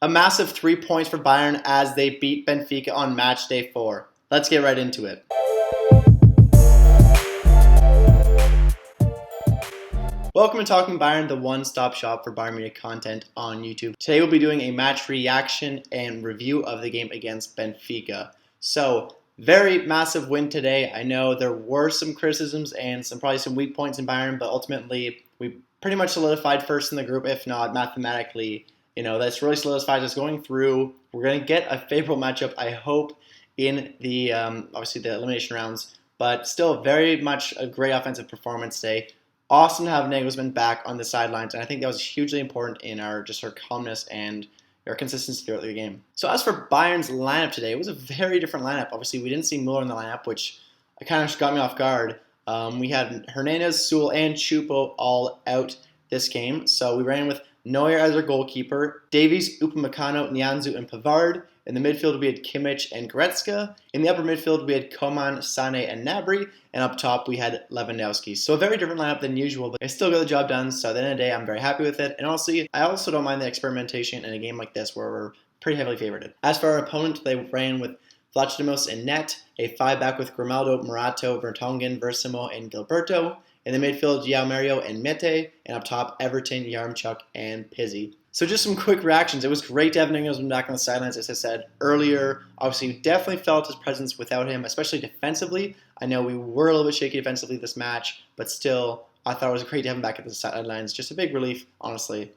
A massive 3 points for Bayern as they beat Benfica on match day 4. Let's get right into it. Welcome to Talking Bayern, the one-stop shop for Bayern Munich content on YouTube. Today we'll be doing a match reaction and review of the game against Benfica. So, very massive win today. I know there were some criticisms and probably some weak points in Bayern, but ultimately we pretty much solidified first in the group, if not mathematically. That's really solidified us going through. We're going to get a favorable matchup, I hope, in the obviously the elimination rounds, but still very much a great offensive performance today. Awesome to have Nagelsmann back on the sidelines, and I think that was hugely important in our calmness and our consistency throughout the game. So as for Bayern's lineup today, it was a very different lineup. Obviously, we didn't see Muller in the lineup, which kind of got me off guard. We had Hernandez, Sewell, and Choupo all out this game, so we ran with Neuer as our goalkeeper, Davies, Upamecano, Nianzou, and Pavard. In the midfield, we had Kimmich and Goretzka. In the upper midfield, we had Coman, Sané, and Gnabry. And up top, we had Lewandowski. So a very different lineup than usual, but I still got the job done. So at the end of the day, I'm very happy with it. And honestly, I also don't mind the experimentation in a game like this where we're pretty heavily favored. As for our opponent, they ran with Vlachodimos in net, a 5-back with Grimaldo, Morato, Vertonghen, Versimo, and Gilberto. In the midfield, João Mario and Mete. And up top, Everton, Yaremchuk, and Pizzi. So just some quick reactions. It was great to have Nagelsmann back on the sidelines, as I said earlier. Obviously, we definitely felt his presence without him, especially defensively. I know we were a little bit shaky defensively this match, but still, I thought it was great to have him back at the sidelines. Just a big relief, honestly.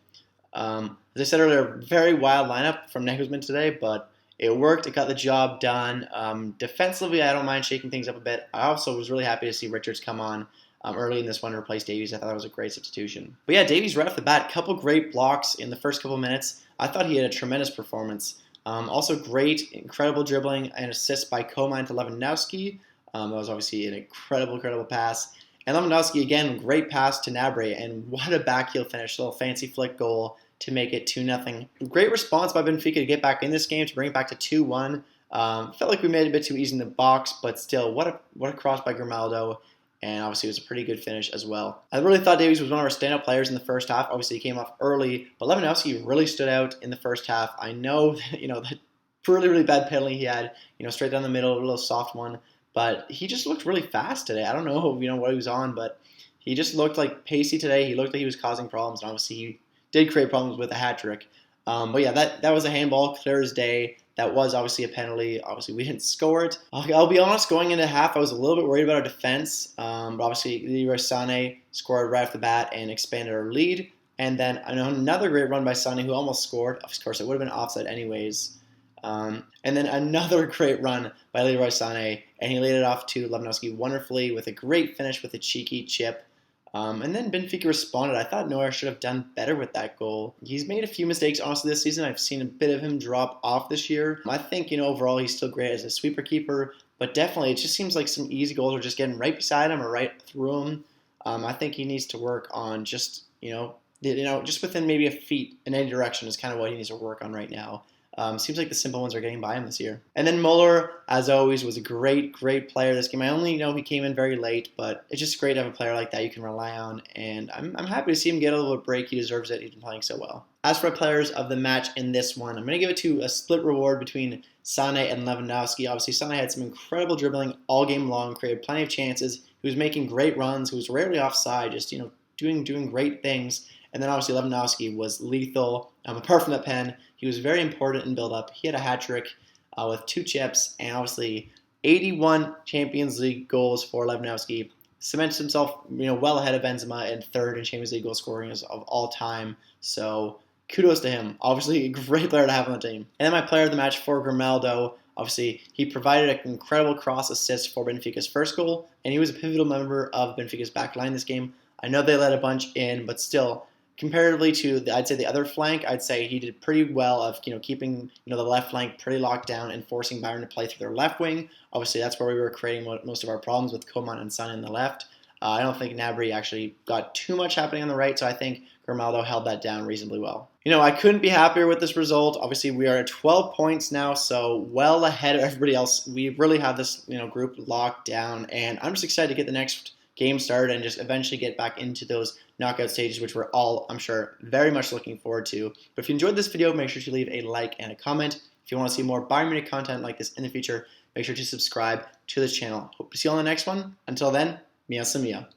As I said earlier, very wild lineup from Nagelsmann today, but it worked. It got the job done. Defensively, I don't mind shaking things up a bit. I also was really happy to see Richards come on early in this one to replace Davies. I thought that was a great substitution. But yeah, Davies right off the bat, couple great blocks in the first couple minutes. I thought he had a tremendous performance. Also great, incredible dribbling and assist by Coman to Lewandowski. That was obviously an incredible pass. And Lewandowski, again, great pass to Gnabry, and what a backheel finish, little fancy flick goal to make it 2-0. Great response by Benfica to get back in this game, to bring it back to 2-1. Felt like we made it a bit too easy in the box, but still, what a cross by Grimaldo. And obviously it was a pretty good finish as well. I really thought Davies was one of our standout players in the first half. Obviously he came off early, but Lewandowski really stood out in the first half. I know that, that really bad penalty he had, straight down the middle, a little soft one, but he just looked really fast today. I don't know, what he was on, but he just looked like pacey today. He looked like he was causing problems, and obviously he did create problems with a hat trick. But yeah, that was a handball, clear as day. That was obviously a penalty. Obviously, we didn't score it. I'll be honest, going into half, I was a little bit worried about our defense. But obviously, Leroy Sané scored right off the bat and expanded our lead. And then another great run by Sané, who almost scored. Of course, it would have been offside anyways. And then another great run by Leroy Sané, and he laid it off to Lewandowski wonderfully with a great finish with a cheeky chip. And then Benfica responded. I thought Neuer should have done better with that goal. He's made a few mistakes, honestly, this season. I've seen a bit of him drop off this year. I think, overall he's still great as a sweeper keeper, but definitely it just seems like some easy goals are just getting right beside him or right through him. I think he needs to work on just within maybe a feet in any direction is kind of what he needs to work on right now. Seems like the simple ones are getting by him this year. And then Muller, as always, was a great player this game. I only know he came in very late, but it's just great to have a player like that you can rely on. And I'm happy to see him get a little break. He deserves it. He's been playing so well. As for players of the match in this one, I'm going to give it to a split reward between Sané and Lewandowski. Obviously, Sané had some incredible dribbling all game long, created plenty of chances. He was making great runs. He was rarely offside, just doing great things. And then obviously Lewandowski was lethal. Apart from that pen, he was very important in build-up. He had a hat trick with 2 chips, and obviously 81 Champions League goals for Lewandowski. Cements himself, well ahead of Benzema and third in Champions League goal scoring of all time. So kudos to him. Obviously, a great player to have on the team. And then my player of the match for Grimaldo. Obviously, he provided an incredible cross assist for Benfica's first goal, and he was a pivotal member of Benfica's back line this game. I know they let a bunch in, but still, comparatively to, I'd say, the other flank, I'd say he did pretty well of keeping the left flank pretty locked down and forcing Bayern to play through their left wing. Obviously, that's where we were creating most of our problems with Coman and Sané in the left. I don't think Gnabry actually got too much happening on the right, so I think Grimaldo held that down reasonably well. I couldn't be happier with this result. Obviously, we are at 12 points now, so well ahead of everybody else. We really have this group locked down, and I'm just excited to get the next game started and just eventually get back into those knockout stages, which we're all, I'm sure, very much looking forward to. But if you enjoyed this video, make sure to leave a like and a comment. If you want to see more Bayern Munich content like this in the future, make sure to subscribe to this channel. Hope to see you on the next one. Until then, Mia Samia.